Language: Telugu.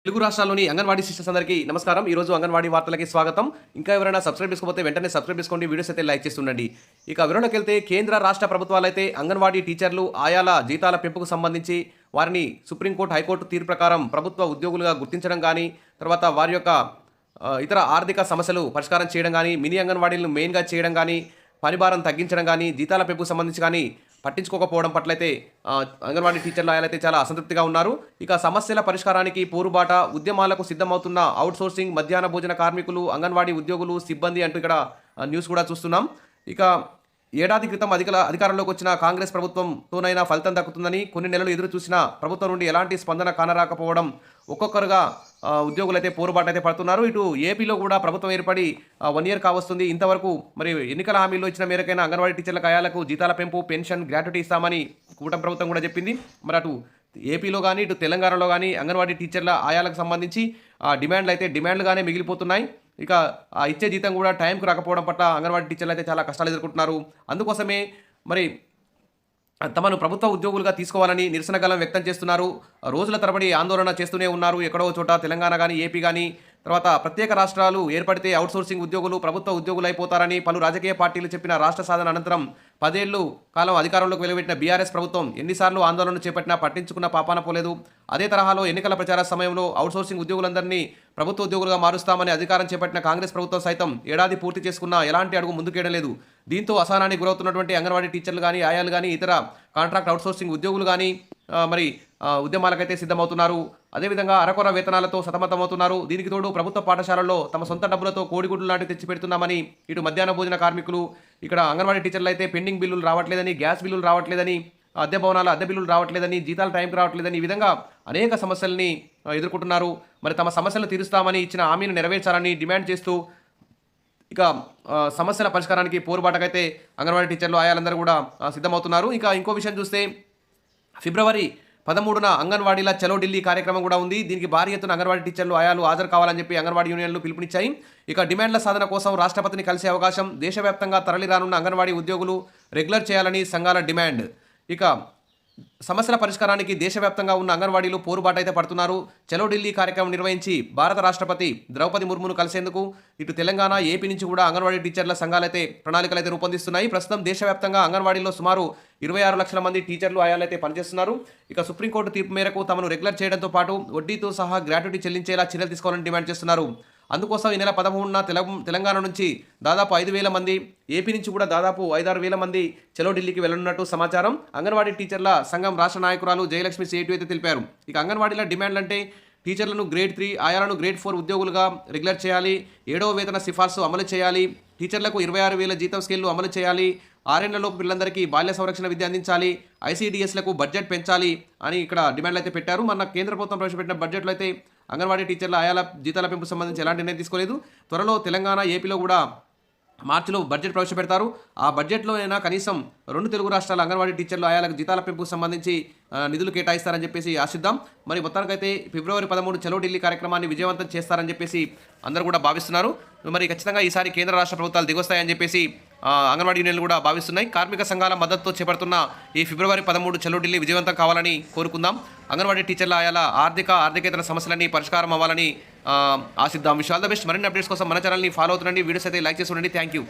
తెలుగు రాష్ట్రాల్లోని అంగన్వాడీ సిస్టర్స్ అందరికీ నమస్కారం. ఈరోజు అంగన్వాడీ వార్తలకి స్వాగతం. ఇంకా ఎవరైనా సబ్స్క్రైబ్ చేసుకోకపోతే వెంటనే సబ్స్క్రైబ్ చేసుకోండి, వీడియోస్ అయితే లైక్ చేస్తుండండి. ఇక వివరణలోకి వెళ్తే కేంద్ర రాష్ట్ర ప్రభుత్వాలైతే అంగన్వాడీ టీచర్లు ఆయాల జీతాల పెంపుకు సంబంధించి వారిని సుప్రీంకోర్టు హైకోర్టు తీర్పు ప్రకారం ప్రభుత్వ ఉద్యోగులుగా గుర్తించడం కానీ, తర్వాత వారి యొక్క ఇతర ఆర్థిక సమస్యలు పరిష్కారం చేయడం కానీ, మినీ అంగన్వాడీలను మెయిన్గా చేయడం కానీ, పనిభారం తగ్గించడం కానీ, జీతాల పెంపుకు సంబంధించి కానీ పట్టించుకోకపోవడం పట్లయితే అంగన్వాడీ టీచర్లు ఆయనైతే చాలా అసంతృప్తిగా ఉన్నారు. ఇక సమస్యల పరిష్కారానికి పోరుబాట ఉద్యమాలకు సిద్ధమవుతున్న అవుట్సోర్సింగ్ మధ్యాహ్న భోజన కార్మికులు, అంగన్వాడీ ఉద్యోగులు, సిబ్బంది అంటూ ఇక్కడ న్యూస్ కూడా చూస్తున్నాం. ఇక ఏడాది క్రితం అధికారంలోకి వచ్చిన కాంగ్రెస్ ప్రభుత్వంతోనైనా ఫలితం దక్కుతుందని కొన్ని నెలలు ఎదురు చూసిన ప్రభుత్వం నుండి ఎలాంటి స్పందన కానరాకపోవడం ఒక్కొక్కరుగా ఉద్యోగులు అయితే పోరుబాటు అయితే పడుతున్నారు. ఇటు ఏపీలో కూడా ప్రభుత్వం ఏర్పడి 1 ఇయర్ కావస్తుంది. ఇంతవరకు మరి ఎన్నికల హామీలో ఇచ్చిన మేరకైనా అంగన్వాడీ టీచర్ల కాయాలకు జీతాల పెంపు, పెన్షన్, గ్రాట్యుటీ ఇస్తామని కూటమి ప్రభుత్వం కూడా చెప్పింది. మరి అటు ఏపీలో కానీ ఇటు తెలంగాణలో కానీ అంగన్వాడీ టీచర్ల ఆయాలకు సంబంధించి డిమాండ్లుగానే మిగిలిపోతున్నాయి. ఇక ఇచ్చే జీతం కూడా టైంకు రాకపోవడం పట్ల అంగన్వాడీ టీచర్లు అయితే చాలా కష్టాలు ఎదుర్కొంటున్నారు. అందుకోసమే మరి తమను ప్రభుత్వ ఉద్యోగులుగా తీసుకోవాలని నిరసన గలం వ్యక్తం చేస్తున్నారు. రోజుల తరబడి ఆందోళన చేస్తూనే ఉన్నారు. ఎక్కడో చోట తెలంగాణ కానీ, ఏపీ కానీ, తర్వాత ప్రత్యేక రాష్ట్రాలు ఏర్పడితే అవుట్సోర్సింగ్ ఉద్యోగులు ప్రభుత్వ ఉద్యోగులు అయిపోతారని పలు రాజకీయ పార్టీలు చెప్పిన రాష్ట్ర సాధన అనంతరం 10 ఏళ్లు కాలం అధికారంలోకి వెలువెట్టిన బీఆర్ఎస్ ప్రభుత్వం ఎన్నిసార్లు ఆందోళన చేపట్టినా పట్టించుకున్న పాపాన పోలేదు. అదే తరహాలో ఎన్నికల ప్రచార సమయంలో అవుట్సోర్సింగ్ ఉద్యోగులందరినీ ప్రభుత్వ ఉద్యోగులుగా మారుస్తామని అధికారం చేపట్టిన కాంగ్రెస్ ప్రభుత్వం సైతం ఏడాది పూర్తి చేసుకున్న ఎలాంటి అడుగు ముందుకేయడం లేదు. దీంతో అసహనానికి గురవుతున్నటువంటి అంగన్వాడీ టీచర్లు కానీ, ఆయాలు కానీ, ఇతర కాంట్రాక్ట్ అవుట్సోర్సింగ్ ఉద్యోగులు కానీ ఉద్యమాలకైతే సిద్ధమవుతున్నారు. అదేవిధంగా అరకొర వేతనాలతో సతమతమవుతున్నారు. దీనికి తోడు ప్రభుత్వ పాఠశాలల్లో తమ సొంత డబ్బులతో కోడిగుడ్లు లాంటివి తెచ్చిపెడుతున్నామని ఇటు మధ్యాహ్న భోజన కార్మికులు, ఇక్కడ అంగన్వాడీ టీచర్లు అయితే పెండింగ్ బిల్లులు రావట్లేదని, గ్యాస్ బిల్లులు రావట్లేదని, అద్దె భవనాల అద్దె బిల్లులు రావట్లేదని, జీతాలు టైంకి రావట్లేదని, ఈ విధంగా అనేక సమస్యల్ని ఎదుర్కొంటున్నారు. మరి తమ సమస్యలను తీరుస్తామని ఇచ్చిన హామీని నెరవేర్చాలని డిమాండ్ చేస్తూ ఇక సమస్యల పరిష్కారానికి పోరుబాటకైతే అంగన్వాడీ టీచర్లు ఆయాలందరూ కూడా సిద్ధమవుతున్నారు. ఇక ఇంకో విషయం చూస్తే ఫిబ్రవరి 13న అంగన్వాడీల చలో ఢిల్లీ కార్యక్రమం కూడా ఉంది. దీనికి భారీ ఎత్తున అంగన్వాడీ టీచర్లు ఆయాలు హాజరు కావాలని చెప్పి అంగన్వాడీ యూనియన్లు పిలుపునిచ్చాయి. ఇక డిమాండ్ల సాధన కోసం రాష్ట్రపతిని కలిసే అవకాశం, దేశవ్యాప్తంగా తరలి రానున్న అంగన్వాడీ ఉద్యోగులు రెగ్యులర్ చేయాలని సంఘాల డిమాండ్. ఇక సమస్యల పరిష్కారానికి దేశవ్యాప్తంగా ఉన్న అంగన్వాడీలు పోరుబాటు అయితే పడుతున్నారు. చలో ఢిల్లీ కార్యక్రమం నిర్వహించి భారత రాష్ట్రపతి ద్రౌపది ముర్మును కలిసేందుకు ఇటు తెలంగాణ, ఏపీ నుంచి కూడా అంగన్వాడీ టీచర్ల సంఘాలైతే ప్రణాళికలు అయితే రూపొందిస్తున్నాయి. ప్రస్తుతం దేశవ్యాప్తంగా అంగన్వాడీలో సుమారు 26 లక్షల మంది టీచర్లు ఆయాలైతే పనిచేస్తున్నారు. ఇక సుప్రీంకోర్టు తీర్పు మేరకు తమను రెగ్యులర్ చేయడంతో పాటు వడ్డీతో సహా గ్రాట్యుటీ చెల్లించేలా చర్యలు తీసుకోవాలని డిమాండ్ చేస్తున్నారు. అందుకోసం ఈ నెల 13న తెలంగాణ నుంచి దాదాపు 5,000 మంది, ఏపీ నుంచి కూడా దాదాపు 5,000-6,000 మంది చలో ఢిల్లీకి వెళ్లనున్నట్టు సమాచారం. అంగన్వాడీ టీచర్ల సంఘం రాష్ట్ర నాయకురాలు జయలక్ష్మి సేటు అయితే తెలిపారు. ఇక అంగన్వాడీల డిమాండ్లు అంటే టీచర్లను గ్రేడ్ 3, ఆయాలను గ్రేడ్ 4 ఉద్యోగులుగా రెగ్యులర్ చేయాలి, 7వ వేతన సిఫార్సు అమలు చేయాలి, టీచర్లకు 26,000 జీతం స్కేళ్లు అమలు చేయాలి, 6 ఏళ్లలోపు పిల్లలందరికీ బాల్య సంరక్షణ విద్య అందించాలి, ఐసీడీఎస్లకు బడ్జెట్ పెంచాలి అని ఇక్కడ డిమాండ్లు అయితే పెట్టారు. మన కేంద్ర ప్రభుత్వం ప్రవేశపెట్టిన బడ్జెట్లో అయితే అంగన్వాడీ టీచర్ల ఆయాల జీతాల పెంపు సంబంధించి ఎలాంటి నిర్ణయం తీసుకోలేదు. త్వరలో తెలంగాణ, ఏపీలో కూడా మార్చిలో బడ్జెట్ ప్రవేశపెడతారు. ఆ బడ్జెట్లో అయినా కనీసం 2 తెలుగు రాష్ట్రాల అంగన్వాడీ టీచర్లు ఆయాలకు జీతాల పెంపుకు సంబంధించి నిధులు కేటాయిస్తారని చెప్పేసి ఆశిద్దాం. మరి మొత్తానికైతే ఫిబ్రవరి 13 చలో ఢిల్లీ కార్యక్రమాన్ని విజయవంతం చేస్తారని చెప్పేసి అందరూ కూడా భావిస్తున్నారు. మరి ఖచ్చితంగా ఈసారి కేంద్ర రాష్ట్ర ప్రభుత్వాలు దిగొస్తాయని చెప్పేసి అంగన్వాడీ యూనియన్లు కూడా భావిస్తున్నాయి. కార్మిక సంఘాల మద్దతుతో చేపడుతున్న ఈ ఫిబ్రవరి 13 చలో ఢిల్లీ విజయవంతం కావాలని కోరుకుందాం. అంగన్వాడీ టీచర్ల ఆయాల ఆర్థికేతర సమస్యలన్నీ పరిష్కారం అవ్వాలని ఆశిద్దాం. Wish all the best. మరిన్ని అప్డేట్స్ కోసం మన ఛానల్ని ఫాలో అవుతుండండి, వీడియోస్ అయితే లైక్ చేసి ఉండండి. Thank you.